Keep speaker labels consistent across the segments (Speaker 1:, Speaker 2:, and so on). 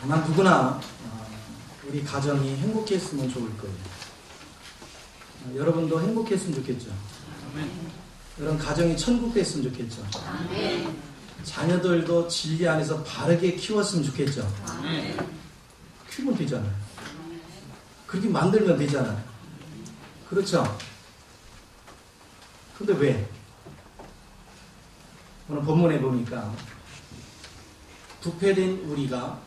Speaker 1: 아마 누구나 우리 가정이 행복했으면 좋을 거예요. 여러분도 행복했으면 좋겠죠. 여러분 가정이 천국 됐으면 좋겠죠. 자녀들도 진리 안에서 바르게 키웠으면 좋겠죠. 키우면 되잖아요. 그렇게 만들면 되잖아요. 그렇죠? 근데 왜? 오늘 본문에 보니까 부패된 우리가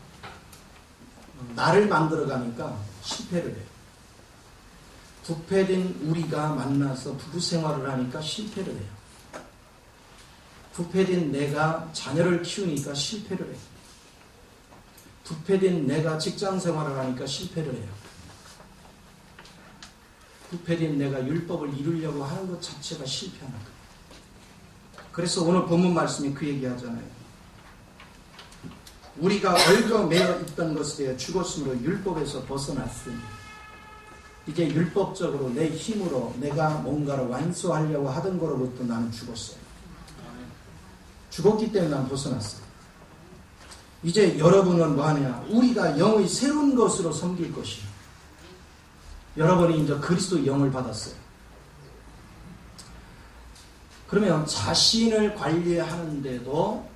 Speaker 1: 나를 만들어가니까 실패를 해요. 부패된 우리가 만나서 부부 생활을 하니까 실패를 해요. 부패된 내가 자녀를 키우니까 실패를 해요. 부패된 내가 직장 생활을 하니까 실패를 해요. 부패된 내가 율법을 이루려고 하는 것 자체가 실패하는 거예요. 그래서 오늘 본문 말씀이 그 얘기 하잖아요. 우리가 얽어매어 있던 것에 대해 죽었으므로 율법에서 벗어났으니 이제 율법적으로 내 힘으로 내가 뭔가를 완수하려고 하던 거로부터 나는 죽었어요. 죽었기 때문에 난 벗어났어요. 이제 여러분은 뭐하냐? 우리가 영의 새로운 것으로 섬길 것이요. 여러분이 이제 그리스도의 영을 받았어요. 그러면 자신을 관리하는데도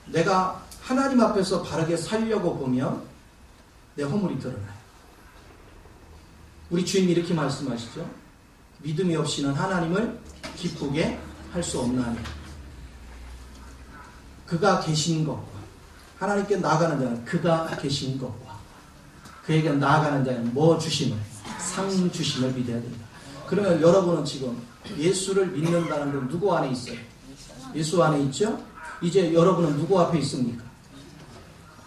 Speaker 1: 내가 하나님 앞에서 바르게 살려고 보면 내 허물이 드러나요. 우리 주님이 이렇게 말씀하시죠. 믿음이 없이는 하나님을 기쁘게 할 수 없나니 그가 계신 것과 하나님께 나아가는 자는 그가 계신 것과 그에게 나아가는 자는 뭐 주심을? 상 주심을 믿어야 된다. 그러면 여러분은 지금 예수를 믿는다는 건 누구 안에 있어요? 예수 안에 있죠? 이제 여러분은 누구 앞에 있습니까?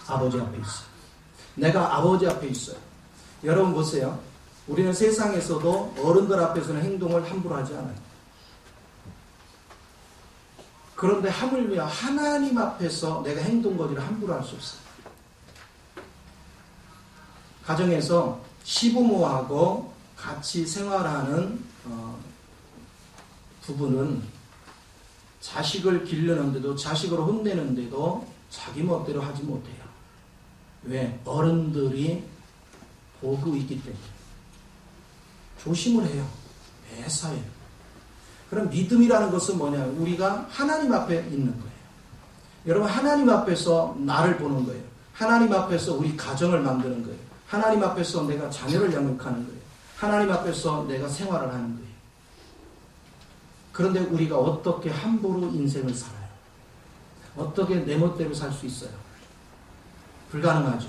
Speaker 1: 아버지 앞에 있어요. 내가 아버지 앞에 있어요. 여러분 보세요. 우리는 세상에서도 어른들 앞에서는 행동을 함부로 하지 않아요. 그런데 하물며 하나님 앞에서 내가 행동 거지를 함부로 할 수 없어요. 가정에서 시부모하고 같이 생활하는 부부는 자식을 기르는데도 자식을 혼내는데도 자기 멋대로 하지 못해요. 왜? 어른들이 보고 있기 때문에. 조심을 해요. 매사에. 그럼 믿음이라는 것은 뭐냐? 우리가 하나님 앞에 있는 거예요. 여러분 하나님 앞에서 나를 보는 거예요. 하나님 앞에서 우리 가정을 만드는 거예요. 하나님 앞에서 내가 자녀를 양육하는 거예요. 하나님 앞에서 내가 생활을 하는 거예요. 그런데 우리가 어떻게 함부로 인생을 살아요? 어떻게 내 멋대로 살 수 있어요? 불가능하죠.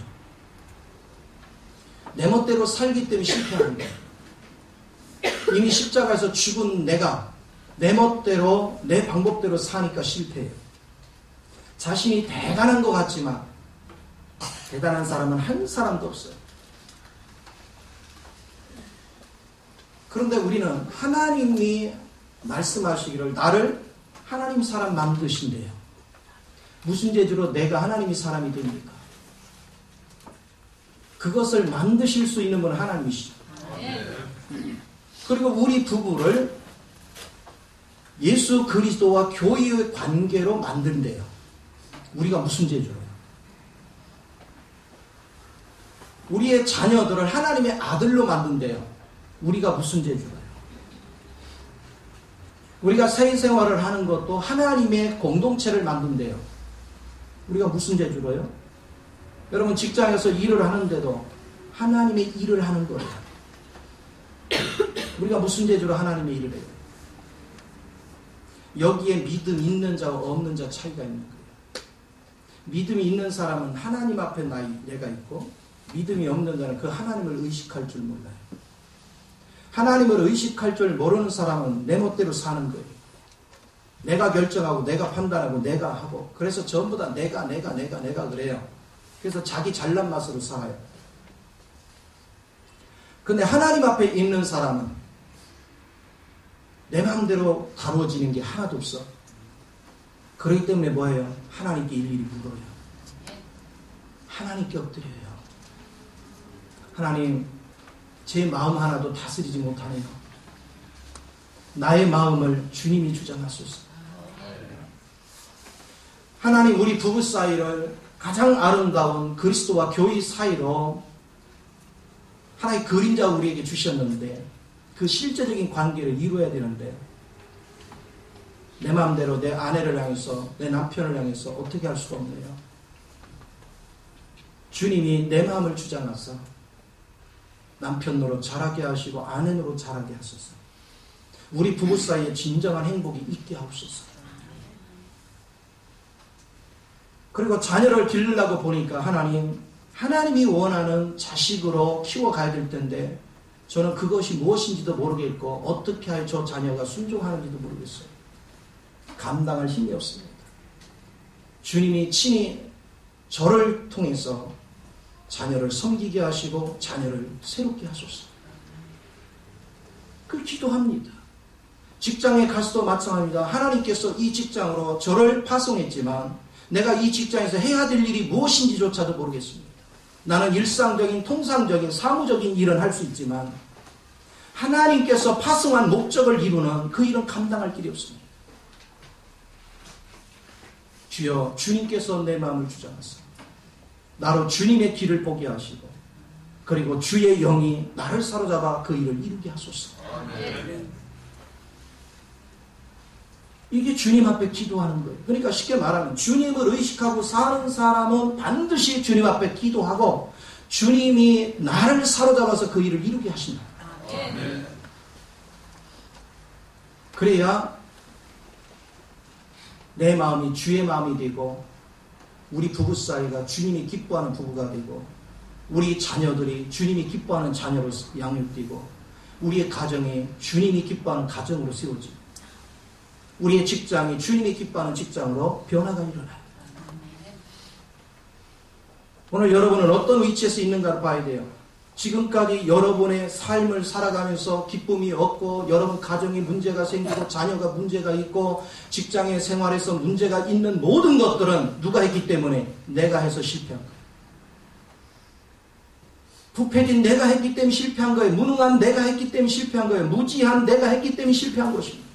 Speaker 1: 내 멋대로 살기 때문에 실패하는 거예요. 이미 십자가에서 죽은 내가 내 멋대로 내 방법대로 사니까 실패해요. 자신이 대단한 것 같지만 대단한 사람은 한 사람도 없어요. 그런데 우리는 하나님이 말씀하시기를 나를 하나님 사람 만드신대요. 무슨 재주로 내가 하나님이 사람이 됩니까? 그것을 만드실 수 있는 분은 하나님이시죠. 그리고 우리 부부를 예수 그리스도와 교회의 관계로 만든대요. 우리가 무슨 재주로요? 우리의 자녀들을 하나님의 아들로 만든대요. 우리가 무슨 재주로요? 우리가 사회생활을 하는 것도 하나님의 공동체를 만든대요. 우리가 무슨 재주로요? 여러분 직장에서 일을 하는데도 하나님의 일을 하는 거예요. 우리가 무슨 재주로 하나님의 일을 해요? 여기에 믿음 있는 자와 없는 자 차이가 있는 거예요. 믿음이 있는 사람은 하나님 앞에 내가 있고 믿음이 없는 자는 그 하나님을 의식할 줄 몰라요. 하나님을 의식할 줄 모르는 사람은 내 멋대로 사는 거예요. 내가 결정하고 내가 판단하고 내가 하고 그래서 전부 다 내가 그래요. 그래서 자기 잘난 맛으로 살아요. 근데 하나님 앞에 있는 사람은 내 마음대로 다루어지는 게 하나도 없어. 그렇기 때문에 뭐예요? 하나님께 일일이 물어요. 하나님께 엎드려요. 하나님, 제 마음 하나도 다스리지 못하네요. 나의 마음을 주님이 주장하소서. 하나님, 우리 부부 사이를 가장 아름다운 그리스도와 교회 사이로 하나의 그림자 우리에게 주셨는데 그 실제적인 관계를 이루어야 되는데 내 마음대로 내 아내를 향해서 내 남편을 향해서 어떻게 할 수가 없네요. 주님이 내 마음을 주장하사 남편 노릇 잘하게 하시고 아내 노릇 잘하게 하소서. 우리 부부 사이에 진정한 행복이 있게 하옵소서. 그리고 자녀를 기르려고 보니까 하나님이 원하는 자식으로 키워가야 될 텐데 저는 그것이 무엇인지도 모르겠고 어떻게 하여 저 자녀가 순종하는지도 모르겠어요. 감당할 힘이 없습니다. 주님이 친히 저를 통해서 자녀를 섬기게 하시고 자녀를 새롭게 하소서. 그 기도합니다. 직장에 가서도 마찬가지입니다. 하나님께서 이 직장으로 저를 파송했지만 내가 이 직장에서 해야 될 일이 무엇인지조차도 모르겠습니다. 나는 일상적인 통상적인 사무적인 일은 할 수 있지만 하나님께서 파송한 목적을 이루는 그 일은 감당할 길이 없습니다. 주여, 주님께서 내 마음을 주장하사 나로 주님의 길을 보게 하시고 그리고 주의 영이 나를 사로잡아 그 일을 이루게 하소서. 아멘. 이게 주님 앞에 기도하는 거예요. 그러니까 쉽게 말하면 주님을 의식하고 사는 사람은 반드시 주님 앞에 기도하고 주님이 나를 사로잡아서 그 일을 이루게 하신다. 아멘. 그래야 내 마음이 주의 마음이 되고 우리 부부 사이가 주님이 기뻐하는 부부가 되고 우리 자녀들이 주님이 기뻐하는 자녀로 양육되고 우리의 가정이 주님이 기뻐하는 가정으로 세워지고 우리의 직장이 주님이 기뻐하는 직장으로 변화가 일어나요. 오늘 여러분은 어떤 위치에서 있는가를 봐야 돼요. 지금까지 여러분의 삶을 살아가면서 기쁨이 없고 여러분 가정에 문제가 생기고 자녀가 문제가 있고 직장의 생활에서 문제가 있는 모든 것들은 누가 했기 때문에? 내가 해서 실패한 거예요. 부패진 내가 했기 때문에 실패한 거예요. 무능한 내가 했기 때문에 실패한 거예요. 무지한 내가 했기 때문에 실패한 것입니다.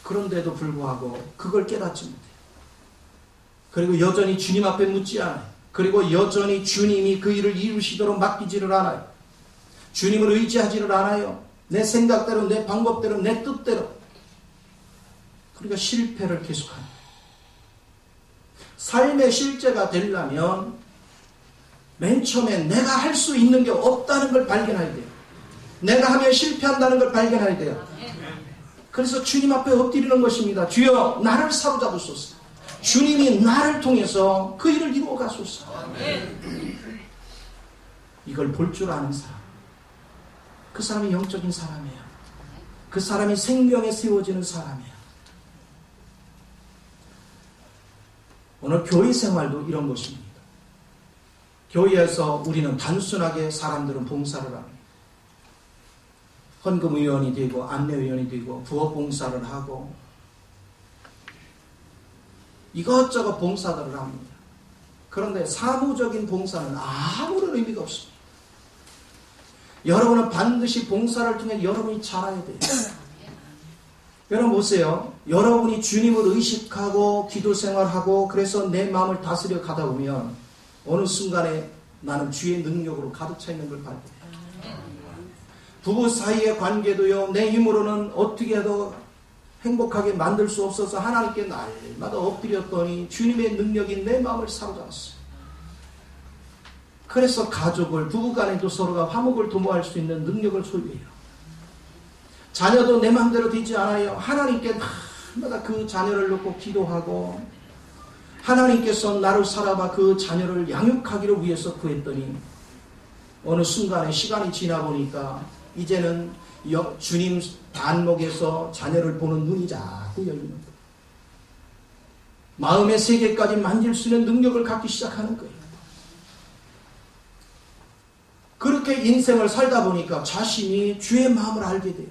Speaker 1: 그런데도 불구하고 그걸 깨닫지 못해요. 그리고 여전히 주님 앞에 묻지 않아요. 그리고 여전히 주님이 그 일을 이루시도록 맡기지를 않아요. 주님을 의지하지를 않아요. 내 생각대로, 내 방법대로, 내 뜻대로. 그러니까 실패를 계속하는 거예요. 삶의 실제가 되려면 맨 처음에 내가 할 수 있는 게 없다는 걸 발견해야 돼요. 내가 하면 실패한다는 걸 발견해야 돼요. 그래서 주님 앞에 엎드리는 것입니다. 주여, 나를 사로잡으소서. 주님이 나를 통해서 그 일을 이루어 가소서. 이걸 볼 줄 아는 사람, 그 사람이 영적인 사람이에요. 그 사람이 생명에 세워지는 사람이에요. 오늘 교회 생활도 이런 것입니다. 교회에서 우리는 단순하게 사람들은 봉사를 합니다. 헌금위원이 되고 안내위원이 되고 부업봉사를 하고 이것저것 봉사들을 합니다. 그런데 사무적인 봉사는 아무런 의미가 없습니다. 여러분은 반드시 봉사를 통해 여러분이 자라야 돼요. 여러분 보세요. 여러분이 주님을 의식하고 기도 생활하고 그래서 내 마음을 다스려 가다 보면 어느 순간에 나는 주의 능력으로 가득 차 있는 걸 발견해요. 부부 사이의 관계도요, 내 힘으로는 어떻게 해도 행복하게 만들 수 없어서 하나님께 날마다 엎드렸더니 주님의 능력이 내 마음을 사로잡았어요. 그래서 가족을, 부부간에도 서로가 화목을 도모할 수 있는 능력을 소유해요. 자녀도 내 마음대로 되지 않아요. 하나님께 날마다 그 자녀를 놓고 기도하고 하나님께서 나를 살아봐 그 자녀를 양육하기를 위해서 구했더니 어느 순간에 시간이 지나 보니까 이제는 주님 안목에서 자녀를 보는 눈이 자꾸 열리는 거예요. 마음의 세계까지 만질 수 있는 능력을 갖기 시작하는 거예요. 그렇게 인생을 살다 보니까 자신이 주의 마음을 알게 돼요.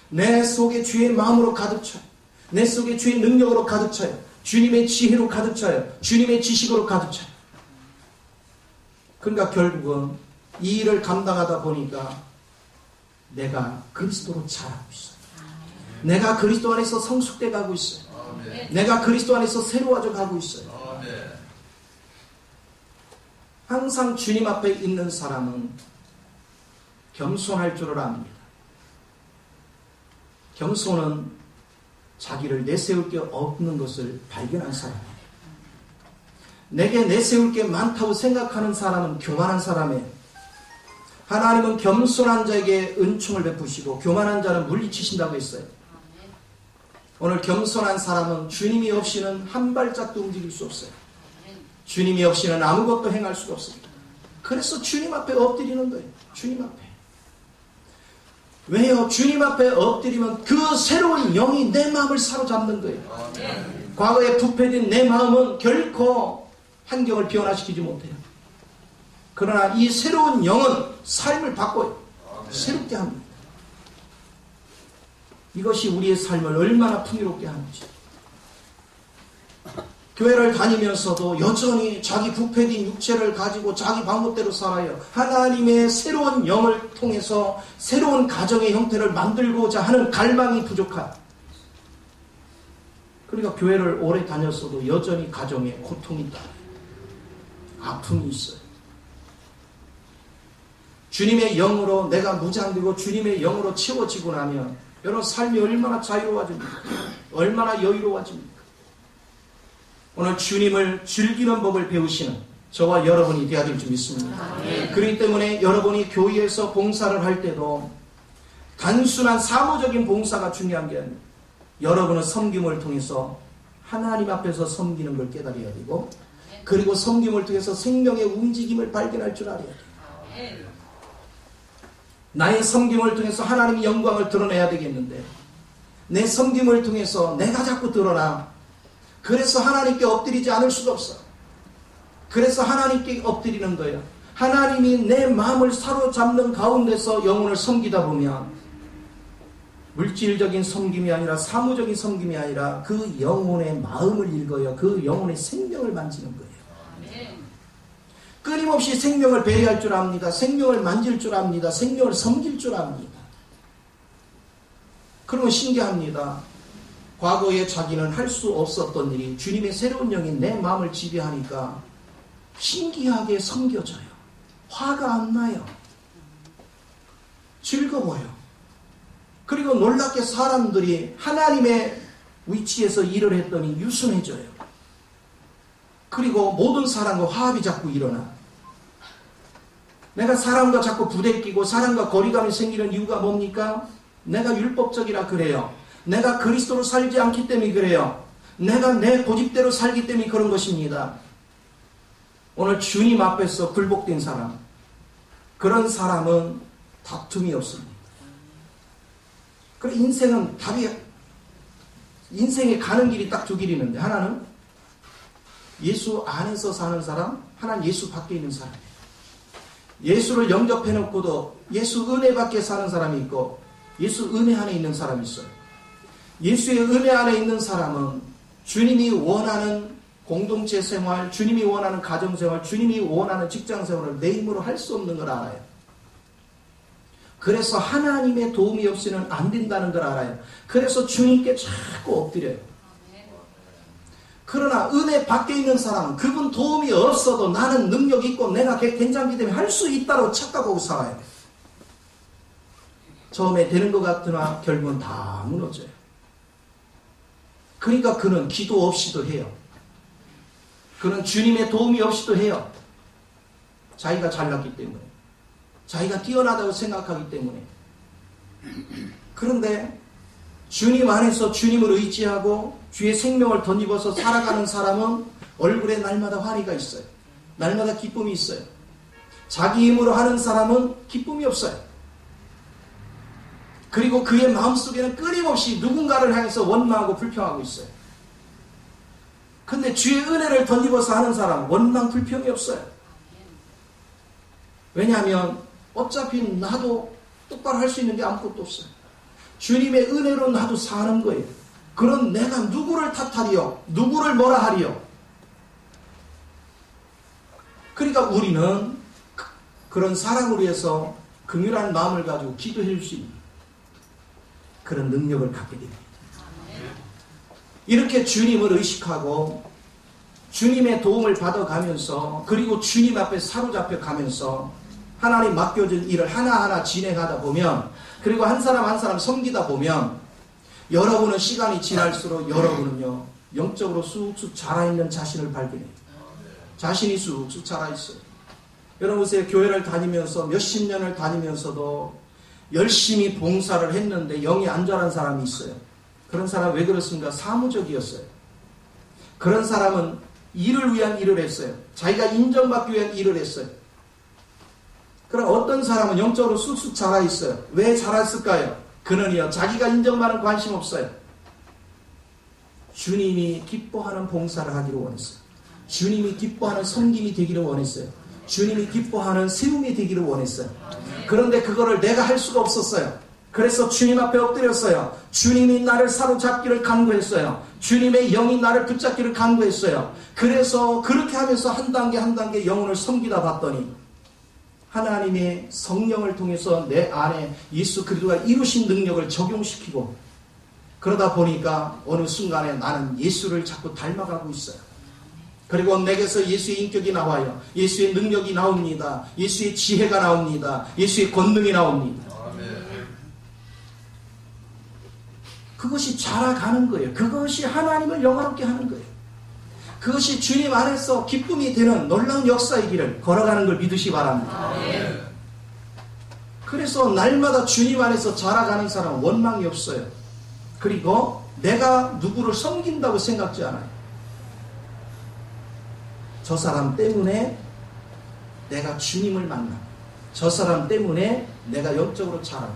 Speaker 1: 내 속에 주의 마음으로 가득 차요. 내 속에 주의 능력으로 가득 차요. 주님의 지혜로 가득 차요. 주님의 지식으로 가득 차요. 그러니까 결국은 이 일을 감당하다 보니까 내가 그리스도로 자라고 있어요. 내가 그리스도 안에서 성숙돼 가고 있어요. 내가 그리스도 안에서 새로워져 가고 있어요. 항상 주님 앞에 있는 사람은 겸손할 줄을 압니다. 겸손은 자기를 내세울 게 없는 것을 발견한 사람이에요. 내게 내세울 게 많다고 생각하는 사람은 교만한 사람이에요. 하나님은 겸손한 자에게 은총을 베푸시고 교만한 자는 물리치신다고 했어요. 오늘 겸손한 사람은 주님이 없이는 한 발짝도 움직일 수 없어요. 주님이 없이는 아무것도 행할 수가 없습니다. 그래서 주님 앞에 엎드리는 거예요. 주님 앞에. 왜요? 주님 앞에 엎드리면 그 새로운 영이 내 마음을 사로잡는 거예요. 과거에 부패된 내 마음은 결코 환경을 변화시키지 못해요. 그러나 이 새로운 영은 삶을 바꿔요. 새롭게 합니다. 이것이 우리의 삶을 얼마나 풍요롭게 하는지. 교회를 다니면서도 여전히 자기 부패된 육체를 가지고 자기 방법대로 살아요. 하나님의 새로운 영을 통해서 새로운 가정의 형태를 만들고자 하는 갈망이 부족한. 그러니까 교회를 오래 다녔어도 여전히 가정에 고통이 있다. 아픔이 있어요. 주님의 영으로 내가 무장되고 주님의 영으로 채워지고 나면 여러분 삶이 얼마나 자유로워집니까? 얼마나 여유로워집니까? 오늘 주님을 즐기는 법을 배우시는 저와 여러분이 되어야 될 줄 믿습니다. 그렇기 때문에 여러분이 교회에서 봉사를 할 때도 단순한 사무적인 봉사가 중요한 게 아니에요. 여러분은 섬김을 통해서 하나님 앞에서 섬기는 걸 깨달아야 되고 그리고 섬김을 통해서 생명의 움직임을 발견할 줄 알아야 돼요. 나의 섬김을 통해서 하나님의 영광을 드러내야 되겠는데 내 섬김을 통해서 내가 자꾸 드러나. 그래서 하나님께 엎드리지 않을 수가 없어. 그래서 하나님께 엎드리는 거예요. 하나님이 내 마음을 사로잡는 가운데서 영혼을 섬기다 보면 물질적인 섬김이 아니라 사무적인 섬김이 아니라 그 영혼의 마음을 읽어요. 그 영혼의 생명을 만지는 거예요. 끊임없이 생명을 배려할 줄 압니다. 생명을 만질 줄 압니다. 생명을 섬길 줄 압니다. 그러면 신기합니다. 과거에 자기는 할 수 없었던 일이 주님의 새로운 영이 내 마음을 지배하니까 신기하게 섬겨져요. 화가 안 나요. 즐거워요. 그리고 놀랍게 사람들이 하나님의 위치에서 일을 했더니 유순해져요. 그리고 모든 사람과 화합이 자꾸 일어나. 내가 사람과 자꾸 부대끼고 사람과 거리감이 생기는 이유가 뭡니까? 내가 율법적이라 그래요. 내가 그리스도로 살지 않기 때문에 그래요. 내가 내 고집대로 살기 때문에 그런 것입니다. 오늘 주님 앞에서 굴복된 사람, 그런 사람은 다툼이 없습니다. 그래 인생은 답이, 인생에 가는 길이 딱 두 길이 있는데 하나는 예수 안에서 사는 사람, 하나는 예수 밖에 있는 사람이에요. 예수를 영접해놓고도 예수 은혜 밖에 사는 사람이 있고 예수 은혜 안에 있는 사람이 있어요. 예수의 은혜 안에 있는 사람은 주님이 원하는 공동체 생활, 주님이 원하는 가정생활, 주님이 원하는 직장생활을 내 힘으로 할 수 없는 걸 알아요. 그래서 하나님의 도움이 없이는 안 된다는 걸 알아요. 그래서 주님께 자꾸 엎드려요. 그러나 은혜 밖에 있는 사람은 그분 도움이 없어도 나는 능력이 있고 내가 괜찮기 때문에 할 수 있다고 착각하고 살아요. 처음에 되는 것 같으나 결국은 다 무너져요. 그러니까 그는 기도 없이도 해요. 그는 주님의 도움이 없이도 해요. 자기가 잘났기 때문에. 자기가 뛰어나다고 생각하기 때문에. 그런데 주님 안에서 주님을 의지하고 주의 생명을 덧입어서 살아가는 사람은 얼굴에 날마다 환희가 있어요. 날마다 기쁨이 있어요. 자기 힘으로 하는 사람은 기쁨이 없어요. 그리고 그의 마음속에는 끊임없이 누군가를 향해서 원망하고 불평하고 있어요. 근데 주의 은혜를 덧입어서 하는 사람은 원망 불평이 없어요. 왜냐하면 어차피 나도 똑바로 할 수 있는 게 아무것도 없어요. 주님의 은혜로 나도 사는 거예요. 그럼 내가 누구를 탓하리요? 누구를 뭐라 하리요? 그러니까 우리는 그런 사람을 위해서 긍휼한 마음을 가지고 기도해 줄 수 있는 그런 능력을 갖게 됩니다. 이렇게 주님을 의식하고 주님의 도움을 받아가면서 그리고 주님 앞에 사로잡혀 가면서 하나님 맡겨준 일을 하나하나 진행하다 보면 그리고 한 사람 한 사람 섬기다 보면 여러분은 시간이 지날수록 여러분은요 영적으로 쑥쑥 자라있는 자신을 발견해요. 자신이 쑥쑥 자라있어요. 여러분 보세요. 교회를 다니면서 몇십 년을 다니면서도 열심히 봉사를 했는데 영이 안 자란 사람이 있어요. 그런 사람 왜 그렇습니까? 사무적이었어요. 그런 사람은 일을 위한 일을 했어요. 자기가 인정받기 위한 일을 했어요. 그럼 어떤 사람은 영적으로 쑥쑥 자라있어요. 왜 자랐을까요? 그는요 자기가 인정받는 관심 없어요. 주님이 기뻐하는 봉사를 하기를 원했어요. 주님이 기뻐하는 섬김이 되기를 원했어요. 주님이 기뻐하는 세움이 되기를 원했어요. 그런데 그거를 내가 할 수가 없었어요. 그래서 주님 앞에 엎드렸어요. 주님이 나를 사로잡기를 간구했어요. 주님의 영이 나를 붙잡기를 간구했어요. 그래서 그렇게 하면서 한 단계 한 단계 영혼을 섬기다 봤더니 하나님의 성령을 통해서 내 안에 예수 그리스도가 이루신 능력을 적용시키고 그러다 보니까 어느 순간에 나는 예수를 자꾸 닮아가고 있어요. 그리고 내게서 예수의 인격이 나와요. 예수의 능력이 나옵니다. 예수의 지혜가 나옵니다. 예수의 권능이 나옵니다. 그것이 자라가는 거예요. 그것이 하나님을 영화롭게 하는 거예요. 그것이 주님 안에서 기쁨이 되는 놀라운 역사의 길을 걸어가는 걸 믿으시 바랍니다. 그래서 날마다 주님 안에서 자라가는 사람은 원망이 없어요. 그리고 내가 누구를 섬긴다고 생각지 않아요. 저 사람 때문에 내가 주님을 만나. 저 사람 때문에 내가 영적으로 자라고.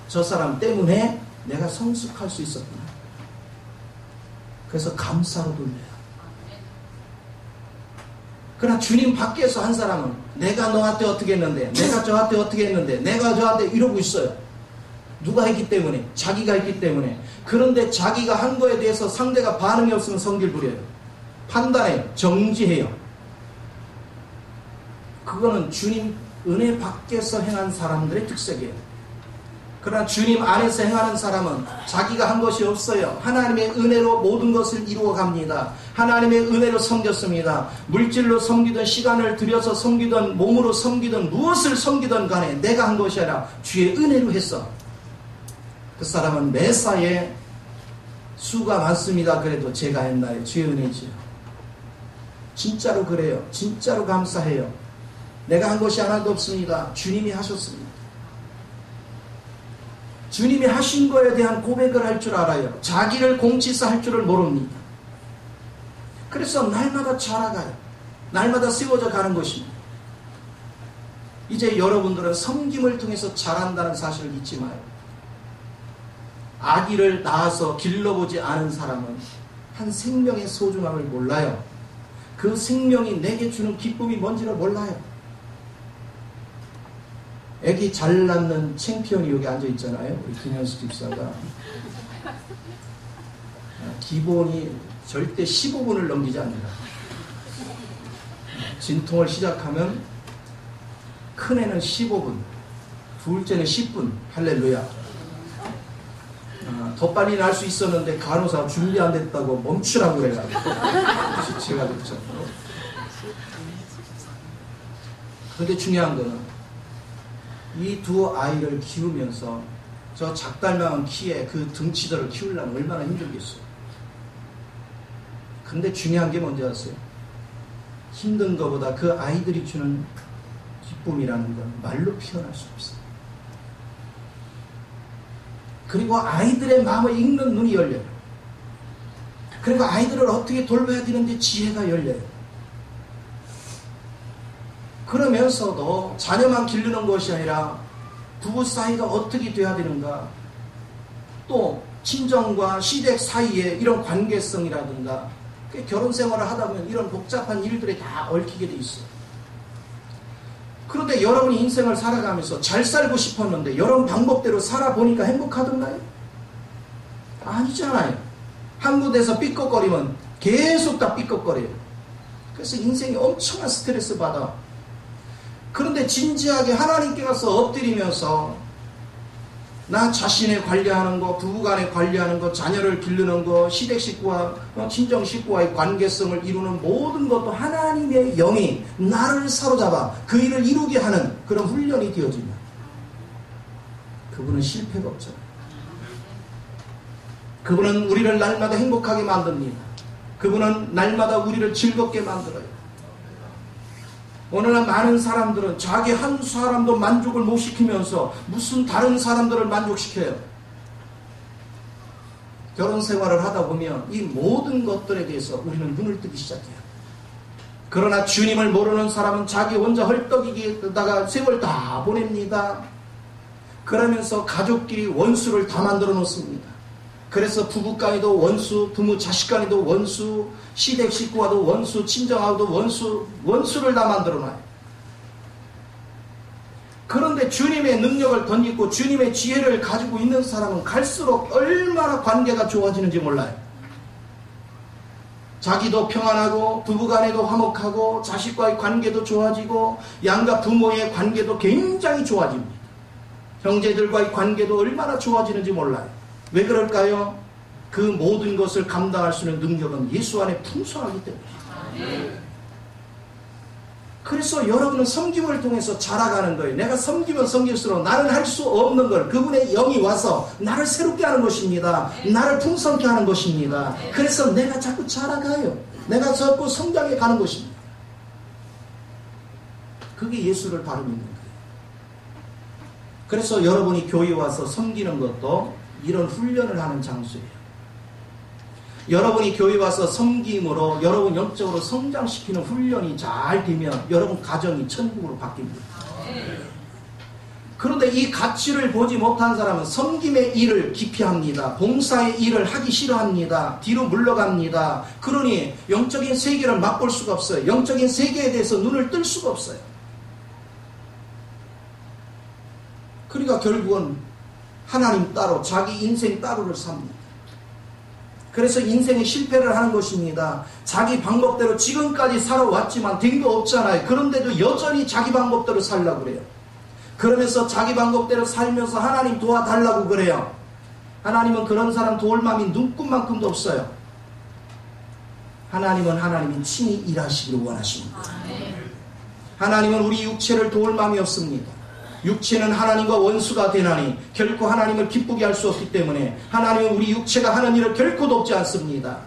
Speaker 1: 저 사람 때문에 내가 성숙할 수 있었구나. 그래서 감사로 돌려요. 그러나 주님 밖에서 한 사람은 내가 너한테 어떻게 했는데, 내가 저한테 어떻게 했는데, 내가 저한테 이러고 있어요. 누가 했기 때문에, 자기가 했기 때문에. 그런데 자기가 한 거에 대해서 상대가 반응이 없으면 성질 부려요. 판단해요. 정지해요. 그거는 주님 은혜 밖에서 행한 사람들의 특색이에요. 그러나 주님 안에서 행하는 사람은 자기가 한 것이 없어요. 하나님의 은혜로 모든 것을 이루어 갑니다. 하나님의 은혜로 섬겼습니다. 물질로 섬기든 시간을 들여서 섬기든 몸으로 섬기든 무엇을 섬기든 간에 내가 한 것이 아니라 주의 은혜로 했어. 그 사람은 매사에 수가 많습니다. 그래도 제가 했나요? 주의 은혜지요. 진짜로 그래요. 진짜로 감사해요. 내가 한 것이 하나도 없습니다. 주님이 하셨습니다. 주님이 하신 거에 대한 고백을 할 줄 알아요. 자기를 공치사 할 줄을 모릅니다. 그래서 날마다 자라가요. 날마다 세워져 가는 것입니다. 이제 여러분들은 섬김을 통해서 자란다는 사실을 잊지 마요. 아기를 낳아서 길러보지 않은 사람은 한 생명의 소중함을 몰라요. 그 생명이 내게 주는 기쁨이 뭔지를 몰라요. 애기 잘 낳는 챔피언이 여기 앉아있잖아요. 우리 김현수 집사가. 기본이 절대 15분을 넘기지 않는다. 진통을 시작하면 큰애는 15분, 둘째는 10분. 할렐루야. 더 빨리 날 수 있었는데 간호사 준비 안 됐다고 멈추라고 그래가지고 제가 됐죠. 그런데 중요한 거는 이 두 아이를 키우면서 저 작달망한 키에 그 등치들을 키우려면 얼마나 힘들겠어요. 근데 중요한 게 뭔지 아세요? 힘든 것보다 그 아이들이 주는 기쁨이라는 건 말로 표현할 수 없어요. 그리고 아이들의 마음을 읽는 눈이 열려요. 그리고 아이들을 어떻게 돌봐야 되는지 지혜가 열려요. 그러면서도 자녀만 기르는 것이 아니라 부부 사이가 어떻게 돼야 되는가, 또 친정과 시댁 사이에 이런 관계성이라든가, 결혼 생활을 하다 보면 이런 복잡한 일들이 다 얽히게 돼 있어요. 그런데 여러분이 인생을 살아가면서 잘 살고 싶었는데 여러분 방법대로 살아보니까 행복하던가요? 아니잖아요. 한 군데서 삐걱거리면 계속 다 삐걱거려요. 그래서 인생이 엄청난 스트레스 받아. 그런데 진지하게 하나님께 가서 엎드리면서 나 자신의 관리하는 거, 부부간에 관리하는 거, 자녀를 기르는 거, 시댁 식구와 친정 식구와의 관계성을 이루는 모든 것도 하나님의 영이 나를 사로잡아 그 일을 이루게 하는 그런 훈련이 되어지면 그분은 실패가 없잖아요. 그분은 우리를 날마다 행복하게 만듭니다. 그분은 날마다 우리를 즐겁게 만들어요. 오늘날 많은 사람들은 자기 한 사람도 만족을 못 시키면서 무슨 다른 사람들을 만족시켜요. 결혼 생활을 하다 보면 이 모든 것들에 대해서 우리는 눈을 뜨기 시작해요. 그러나 주님을 모르는 사람은 자기 혼자 헐떡이기다가 세월 다 보냅니다. 그러면서 가족끼리 원수를 다 만들어 놓습니다. 그래서 부부간에도 원수, 부모 자식간에도 원수, 시댁 식구와도 원수, 친정하고도 원수를 다 만들어놔요. 그런데 주님의 능력을 덧입고 주님의 지혜를 가지고 있는 사람은 갈수록 얼마나 관계가 좋아지는지 몰라요. 자기도 평안하고 부부간에도 화목하고 자식과의 관계도 좋아지고 양가 부모의 관계도 굉장히 좋아집니다. 형제들과의 관계도 얼마나 좋아지는지 몰라요. 왜 그럴까요? 그 모든 것을 감당할 수 있는 능력은 예수 안에 풍성하기 때문입니다. 그래서 여러분은 섬김을 통해서 자라가는 거예요. 내가 섬기면 섬길수록 나는 할 수 없는 걸 그분의 영이 와서 나를 새롭게 하는 것입니다. 나를 풍성케 하는 것입니다. 그래서 내가 자꾸 자라가요. 내가 자꾸 성장해 가는 것입니다. 그게 예수를 바로 믿는 거예요. 그래서 여러분이 교회에 와서 섬기는 것도 이런 훈련을 하는 장소예요. 여러분이 교회 와서 섬김으로 여러분 영적으로 성장시키는 훈련이 잘 되면 여러분 가정이 천국으로 바뀝니다. 그런데 이 가치를 보지 못한 사람은 섬김의 일을 기피합니다. 봉사의 일을 하기 싫어합니다. 뒤로 물러갑니다. 그러니 영적인 세계를 맛볼 수가 없어요. 영적인 세계에 대해서 눈을 뜰 수가 없어요. 그러니까 결국은 하나님 따로, 자기 인생 따로를 삽니다. 그래서 인생의 실패를 하는 것입니다. 자기 방법대로 지금까지 살아왔지만 된 거 없잖아요. 그런데도 여전히 자기 방법대로 살려고 그래요. 그러면서 자기 방법대로 살면서 하나님 도와달라고 그래요. 하나님은 그런 사람 도울 마음이 눈꽃만큼도 없어요. 하나님은 하나님이 친히 일하시기를 원하십니다. 하나님은 우리 육체를 도울 마음이 없습니다. 육체는 하나님과 원수가 되나니 결코 하나님을 기쁘게 할 수 없기 때문에 하나님은 우리 육체가 하는 일을 결코 돕지 않습니다.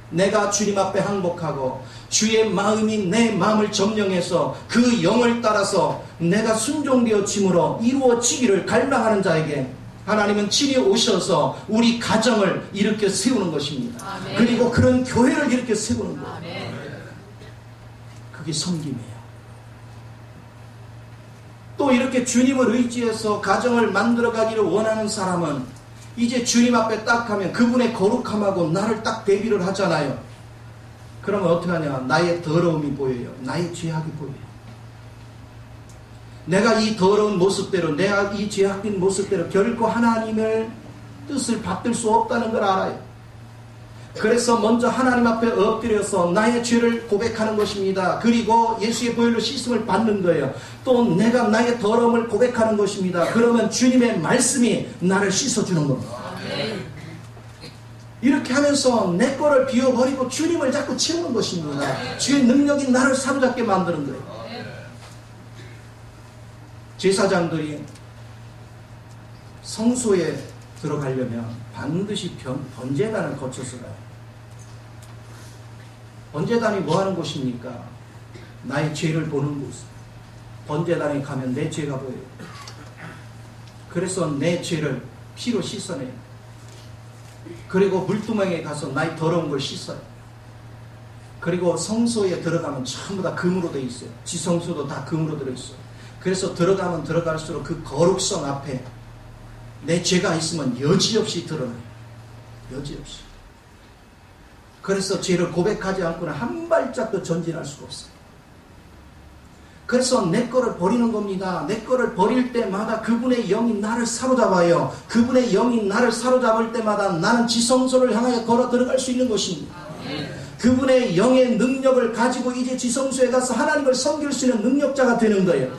Speaker 1: 내가 주님 앞에 항복하고 주의 마음이 내 마음을 점령해서 그 영을 따라서 내가 순종되어짐으로 이루어지기를 갈망하는 자에게 하나님은 친히 오셔서 우리 가정을 일으켜 세우는 것입니다. 아멘. 그리고 그런 교회를 일으켜 세우는 거예요. 아멘. 그게 섬김이에요. 또 이렇게 주님을 의지해서 가정을 만들어가기를 원하는 사람은 이제 주님 앞에 딱 하면 그분의 거룩함하고 나를 딱 대비를 하잖아요. 그러면 어떻게 하냐? 나의 더러움이 보여요. 나의 죄악이 보여요. 내가 이 더러운 모습대로, 내가 이 죄악된 모습대로 결코 하나님의 뜻을 받들 수 없다는 걸 알아요. 그래서 먼저 하나님 앞에 엎드려서 나의 죄를 고백하는 것입니다. 그리고 예수의 보혈로 씻음을 받는 거예요. 또 내가 나의 더러움을 고백하는 것입니다. 그러면 주님의 말씀이 나를 씻어주는 겁니다. 이렇게 하면서 내 거를 비워버리고 주님을 자꾸 채우는 것입니다. 주의 능력이 나를 사로잡게 만드는 거예요. 제사장들이 성소에 들어가려면 반드시 번제단을 거쳐서 가요. 번제단이 뭐 하는 곳입니까? 나의 죄를 보는 곳. 번제단에 가면 내 죄가 보여요. 그래서 내 죄를 피로 씻어내요. 그리고 물두멍에 가서 나의 더러운 걸 씻어요. 그리고 성소에 들어가면 전부 다 금으로 되어 있어요. 지성소도 다 금으로 들어있어요. 그래서 들어가면 들어갈수록 그 거룩성 앞에 내 죄가 있으면 여지없이 드러나요. 여지없이. 그래서 죄를 고백하지 않고는 한 발짝도 전진할 수가 없어요. 그래서 내 거를 버리는 겁니다. 내 거를 버릴 때마다 그분의 영이 나를 사로잡아요. 그분의 영이 나를 사로잡을 때마다 나는 지성소를 향하여 걸어 들어갈 수 있는 것입니다. 그분의 영의 능력을 가지고 이제 지성소에 가서 하나님을 섬길 수 있는 능력자가 되는 거예요.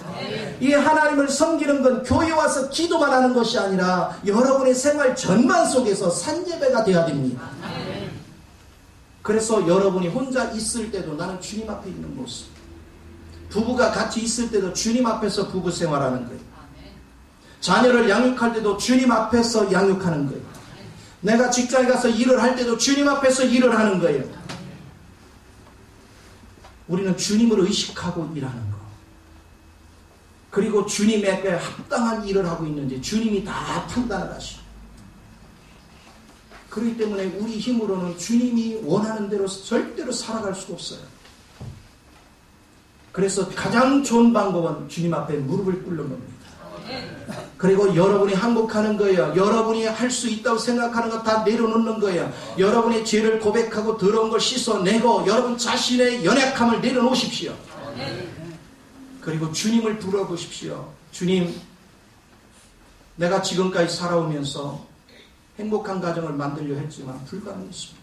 Speaker 1: 이 하나님을 섬기는 건 교회 와서 기도만 하는 것이 아니라 여러분의 생활 전반 속에서 산재배가 되어야 됩니다. 그래서 여러분이 혼자 있을 때도 나는 주님 앞에 있는 모습, 부부가 같이 있을 때도 주님 앞에서 부부 생활하는 거예요. 자녀를 양육할 때도 주님 앞에서 양육하는 거예요. 내가 직장에 가서 일을 할 때도 주님 앞에서 일을 하는 거예요. 우리는 주님을 의식하고 일하는 거. 그리고 주님에게 합당한 일을 하고 있는지 주님이 다 판단을 하시고. 그렇기 때문에 우리 힘으로는 주님이 원하는 대로 절대로 살아갈 수가 없어요. 그래서 가장 좋은 방법은 주님 앞에 무릎을 꿇는 겁니다. 그리고 여러분이 항복하는 거예요. 여러분이 할 수 있다고 생각하는 것 다 내려놓는 거예요. 여러분의 죄를 고백하고 더러운 걸 씻어내고 여러분 자신의 연약함을 내려놓으십시오. 그리고 주님을 불러보십시오. 주님, 내가 지금까지 살아오면서 행복한 가정을 만들려 했지만 불가능했습니다.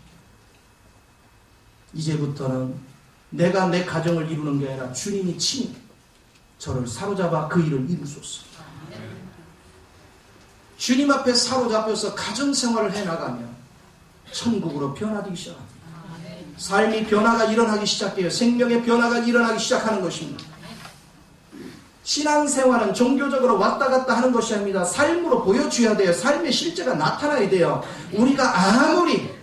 Speaker 1: 이제부터는 내가 내 가정을 이루는 게 아니라 주님이 친히 저를 사로잡아 그 일을 이루소서. 주님 앞에 사로잡혀서 가정생활을 해나가면 천국으로 변화되기 시작합니다. 삶이 변화가 일어나기 시작해요. 생명의 변화가 일어나기 시작하는 것입니다. 신앙생활은 종교적으로 왔다 갔다 하는 것이 아닙니다. 삶으로 보여줘야 돼요. 삶의 실제가 나타나야 돼요. 우리가 아무리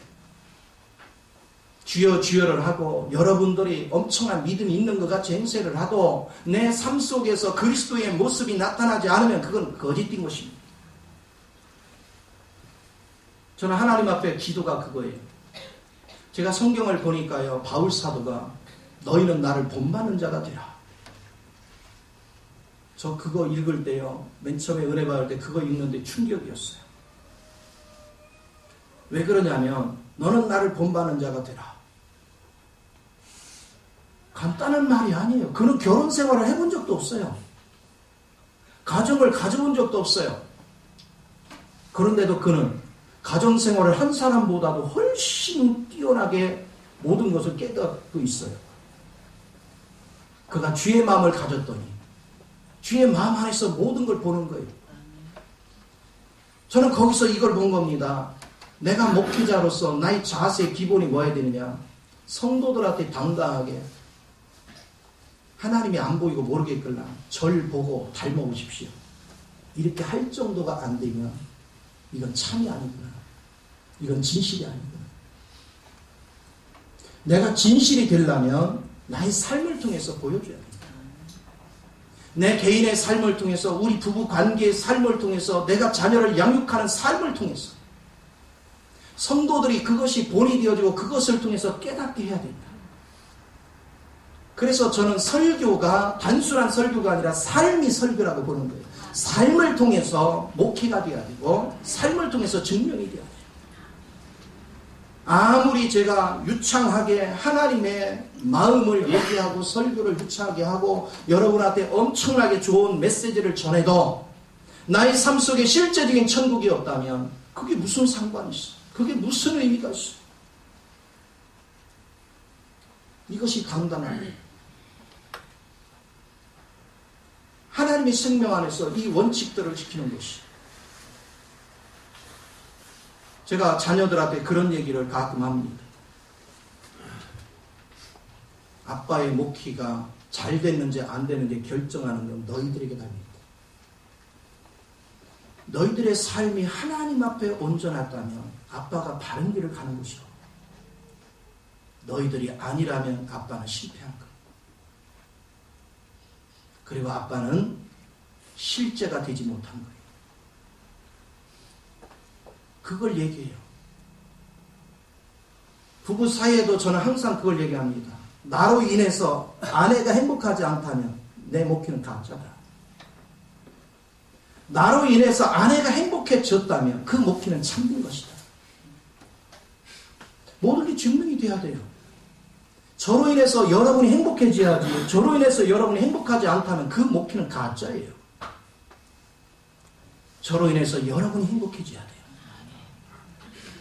Speaker 1: 주여 주여를 하고 여러분들이 엄청난 믿음이 있는 것 같이 행세를 하도 내 삶 속에서 그리스도의 모습이 나타나지 않으면 그건 거짓된 것입니다. 저는 하나님 앞에 기도가 그거예요. 제가 성경을 보니까요, 바울 사도가 너희는 나를 본받는 자가 되라. 저 그거 읽을 때요, 맨 처음에 은혜 받을 때 그거 읽는데 충격이었어요. 왜 그러냐면 너는 나를 본받는 자가 되라. 간단한 말이 아니에요. 그는 결혼 생활을 해본 적도 없어요. 가정을 가져본 적도 없어요. 그런데도 그는 가정 생활을 한 사람보다도 훨씬 뛰어나게 모든 것을 깨닫고 있어요. 그가 주의 마음을 가졌더니 주의 마음 안에서 모든 걸 보는 거예요. 저는 거기서 이걸 본 겁니다. 내가 목회자로서 나의 자세의 기본이 뭐야 되느냐. 성도들한테 당당하게 하나님이 안 보이고 모르겠걸라 절 보고 닮아오십시오. 이렇게 할 정도가 안 되면 이건 참이 아니구나. 이건 진실이 아니구나. 내가 진실이 되려면 나의 삶을 통해서 보여줘야 됩니다. 내 개인의 삶을 통해서, 우리 부부 관계의 삶을 통해서, 내가 자녀를 양육하는 삶을 통해서 성도들이 그것이 본이 되어지고 그것을 통해서 깨닫게 해야 된다. 그래서 저는 설교가 단순한 설교가 아니라 삶이 설교라고 보는 거예요. 삶을 통해서 목회가 되어야 되고 삶을 통해서 증명이 되어야 돼요. 아무리 제가 유창하게 하나님의 마음을 얘기하고 설교를 유창하게 하고 여러분한테 엄청나게 좋은 메시지를 전해도 나의 삶 속에 실제적인 천국이 없다면 그게 무슨 상관이 있어? 그게 무슨 의미가 있어? 이것이 당당한 거예요. 하나님의 생명 안에서 이 원칙들을 지키는 것이. 제가 자녀들한테 그런 얘기를 가끔 합니다. 아빠의 목회가 잘 됐는지 안 됐는지 결정하는 건 너희들에게 달립니다. 너희들의 삶이 하나님 앞에 온전하다면 아빠가 바른 길을 가는 것이고, 너희들이 아니라면 아빠는 실패한 거예요. 그리고 아빠는 실제가 되지 못한 거예요. 그걸 얘기해요. 부부 사이에도 저는 항상 그걸 얘기합니다. 나로 인해서 아내가 행복하지 않다면 내 목회는 가짜다. 나로 인해서 아내가 행복해졌다면 그 목회는 참된 것이다. 모든 게 증명이 돼야 돼요. 저로 인해서 여러분이 행복해져야지, 저로 인해서 여러분이 행복하지 않다면 그 목회는 가짜예요. 저로 인해서 여러분이 행복해져야 돼요.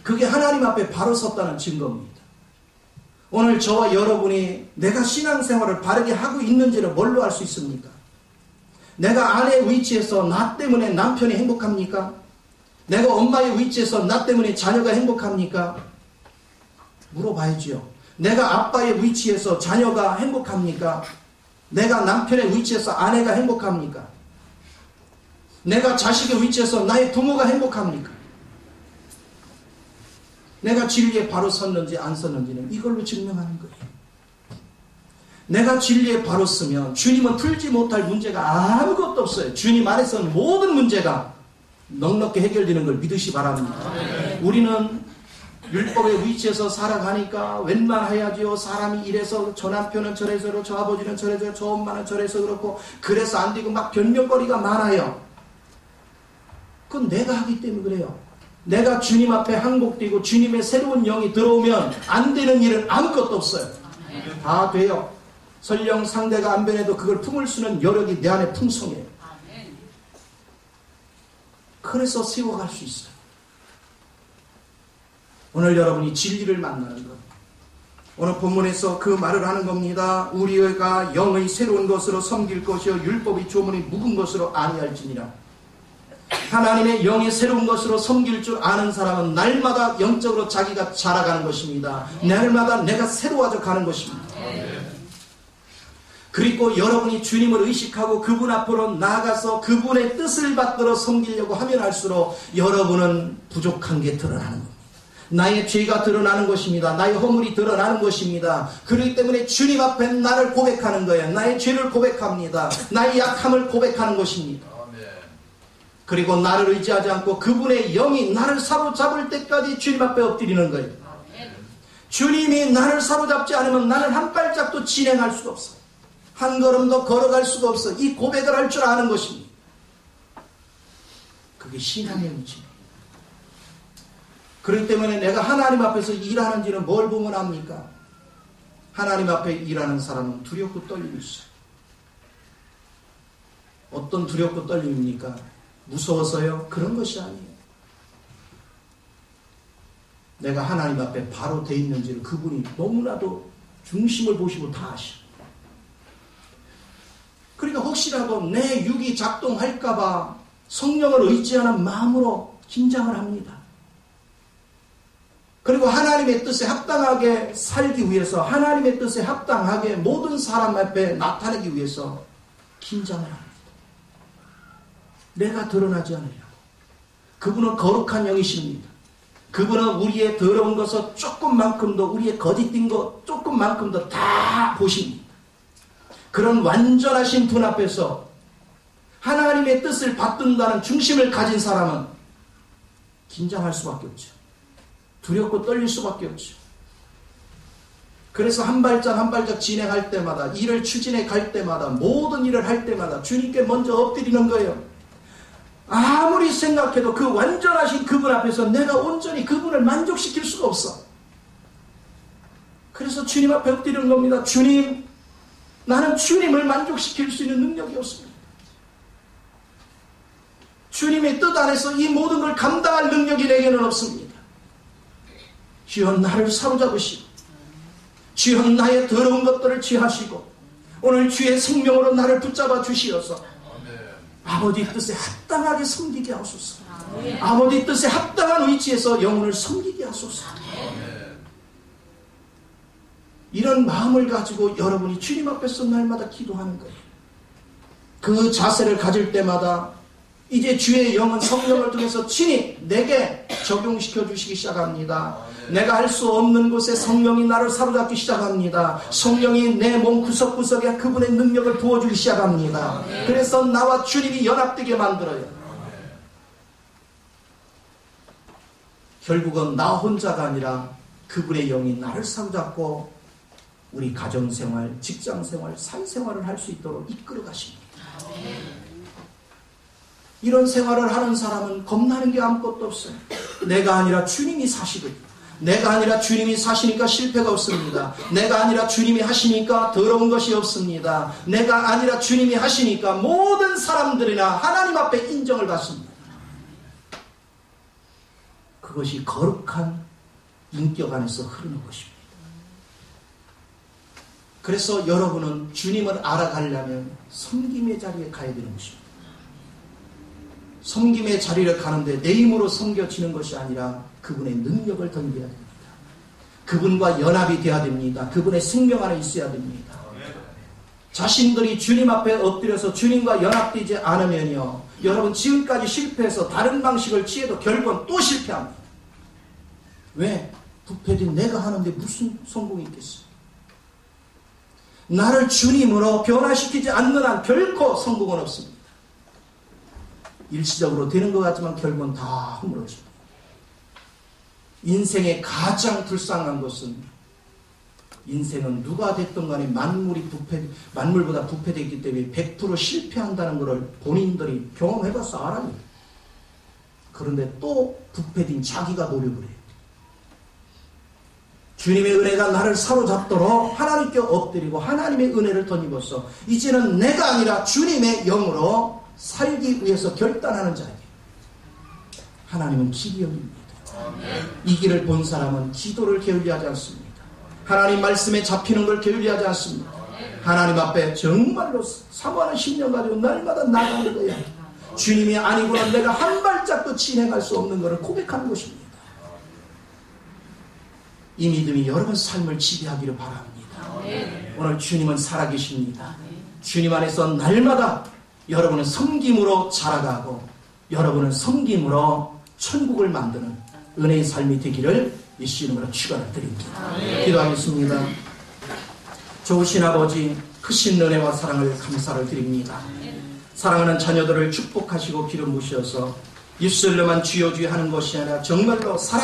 Speaker 1: 그게 하나님 앞에 바로 섰다는 증거입니다. 오늘 저와 여러분이 내가 신앙생활을 바르게 하고 있는지를 뭘로 알 수 있습니까? 내가 아내의 위치에서 나 때문에 남편이 행복합니까? 내가 엄마의 위치에서 나 때문에 자녀가 행복합니까? 물어봐야지요. 내가 아빠의 위치에서 자녀가 행복합니까? 내가 남편의 위치에서 아내가 행복합니까? 내가 자식의 위치에서 나의 부모가 행복합니까? 내가 진리에 바로 섰는지 안 섰는지는 이걸로 증명하는 거예요. 내가 진리에 바로 서면 주님은 풀지 못할 문제가 아무것도 없어요. 주님 안에서는 모든 문제가 넉넉히 해결되는 걸 믿으시 바랍니다. 우리는 율법의 위치에서 살아가니까 웬만해야지요. 사람이 이래서 저 남편은 저래서 저 아버지는 저래서 저 엄마는 저래서 그렇고 그래서 안 되고 막 변명거리가 많아요. 그건 내가 하기 때문에 그래요. 내가 주님 앞에 항복되고 주님의 새로운 영이 들어오면 안 되는 일은 아무것도 없어요. 다 돼요. 설령 상대가 안 변해도 그걸 품을 수 있는 여력이 내 안에 풍성해요. 그래서 세워갈 수 있어요. 오늘 여러분이 진리를 만나는 것. 오늘 본문에서 그 말을 하는 겁니다. 우리가 영의 새로운 것으로 섬길 것이요 율법의 조문이 묵은 것으로 아니할지니라. 하나님의 영의 새로운 것으로 섬길 줄 아는 사람은 날마다 영적으로 자기가 자라가는 것입니다. 날마다 내가 새로워져 가는 것입니다. 그리고 여러분이 주님을 의식하고 그분 앞으로 나아가서 그분의 뜻을 받들어 섬기려고 하면 할수록 여러분은 부족한 게 드러나는 겁니다. 나의 죄가 드러나는 것입니다. 나의 허물이 드러나는 것입니다. 그렇기 때문에 주님 앞에 나를 고백하는 거예요. 나의 죄를 고백합니다. 나의 약함을 고백하는 것입니다. 그리고 나를 의지하지 않고 그분의 영이 나를 사로잡을 때까지 주님 앞에 엎드리는 거예요. 주님이 나를 사로잡지 않으면 나는 한 발짝도 진행할 수가 없어요. 한 걸음도 걸어갈 수가 없어요. 이 고백을 할 줄 아는 것입니다. 그게 신앙의 문제입니다. 그렇기 때문에 내가 하나님 앞에서 일하는지는 뭘 보면 압니까? 하나님 앞에 일하는 사람은 두렵고 떨림이 있어요. 어떤 두렵고 떨림입니까? 무서워서요? 그런 것이 아니에요. 내가 하나님 앞에 바로 돼 있는지를 그분이 너무나도 중심을 보시고 다 아시죠. 그러니까 혹시라도 내 육이 작동할까봐 성령을 의지하는 마음으로 긴장을 합니다. 그리고 하나님의 뜻에 합당하게 살기 위해서 하나님의 뜻에 합당하게 모든 사람 앞에 나타내기 위해서 긴장을 합니다. 내가 드러나지 않으려고. 그분은 거룩한 영이십니다. 그분은 우리의 더러운 것을 조금만큼도 우리의 거짓된 것 조금만큼도 다 보십니다. 그런 완전하신 분 앞에서 하나님의 뜻을 받든다는 중심을 가진 사람은 긴장할 수밖에 없죠. 두렵고 떨릴 수밖에 없죠. 그래서 한 발짝 한 발짝 진행할 때마다 일을 추진해 갈 때마다 모든 일을 할 때마다 주님께 먼저 엎드리는 거예요. 아무리 생각해도 그 완전하신 그분 앞에서 내가 온전히 그분을 만족시킬 수가 없어. 그래서 주님 앞에 엎드리는 겁니다. 주님, 나는 주님을 만족시킬 수 있는 능력이 없습니다. 주님의 뜻 안에서 이 모든 걸 감당할 능력이 내게는 없습니다. 주여 나를 사로잡으시고 주여 나의 더러운 것들을 취하시고 오늘 주의 생명으로 나를 붙잡아 주시어서 아버지 뜻에 합당하게 섬기게 하소서. 아버지 뜻에 합당한 위치에서 영혼을 섬기게 하소서. 이런 마음을 가지고 여러분이 주님 앞에서 날마다 기도하는 거예요. 그 자세를 가질 때마다 이제 주의 영은 성령을 통해서 친히 내게 적용시켜 주시기 시작합니다. 내가 할 수 없는 곳에 성령이 나를 사로잡기 시작합니다. 성령이 내 몸 구석구석에 그분의 능력을 부어주기 시작합니다. 그래서 나와 주님이 연합되게 만들어요. 결국은 나 혼자가 아니라 그분의 영이 나를 사로잡고 우리 가정생활, 직장생활, 사회생활을 할 수 있도록 이끌어 가십니다. 이런 생활을 하는 사람은 겁나는 게 아무것도 없어요. 내가 아니라 주님이 사시거든요. 내가 아니라 주님이 사시니까 실패가 없습니다. 내가 아니라 주님이 하시니까 더러운 것이 없습니다. 내가 아니라 주님이 하시니까 모든 사람들이나 하나님 앞에 인정을 받습니다. 그것이 거룩한 인격 안에서 흐르는 것입니다. 그래서 여러분은 주님을 알아가려면 섬김의 자리에 가야 되는 것입니다. 섬김의 자리를 가는데 내 힘으로 섬겨지는 것이 아니라 그분의 능력을 던져야 됩니다. 그분과 연합이 되어야 됩니다. 그분의 생명 안에 있어야 됩니다. 자신들이 주님 앞에 엎드려서 주님과 연합되지 않으면요, 여러분 지금까지 실패해서 다른 방식을 취해도 결국은 또 실패합니다. 왜? 부패된 내가 하는데 무슨 성공이 있겠어요? 나를 주님으로 변화시키지 않는 한 결코 성공은 없습니다. 일시적으로 되는 것 같지만 결국은 다 허물어집니다. 인생의 가장 불쌍한 것은, 인생은 누가 됐든 간에 만물보다 부패되기 때문에 100% 실패한다는 것을 본인들이 경험해봐서 알아요. 그런데 또 부패된 자기가 노력을 해요. 주님의 은혜가 나를 사로잡도록 하나님께 엎드리고 하나님의 은혜를 덧입어서 이제는 내가 아니라 주님의 영으로 살기 위해서 결단하는 자에게 하나님은 길이 열립니다. 이 길을 본 사람은 기도를 게을리하지 않습니다. 하나님 말씀에 잡히는 걸 게을리하지 않습니다. 하나님 앞에 정말로 사모하는 심령 가지고 날마다 나가는 거야. 주님이 아니고는 내가 한 발짝도 진행할 수 없는 것을 고백하는 것입니다. 이 믿음이 여러분 삶을 지배하기를 바랍니다. 오늘 주님은 살아계십니다. 주님 안에서 날마다 여러분은 섬김으로 자라가고 여러분은 섬김으로 천국을 만드는 은혜의 삶이 되기를 예수 이름으로 축원을 드립니다. 기도하겠습니다. 좋으신 아버지, 크신 은혜와 사랑을 감사를 드립니다. 사랑하는 자녀들을 축복하시고 기름 부으셔서 예수님만 주여 주여 하는 것이 아니라 정말로 살아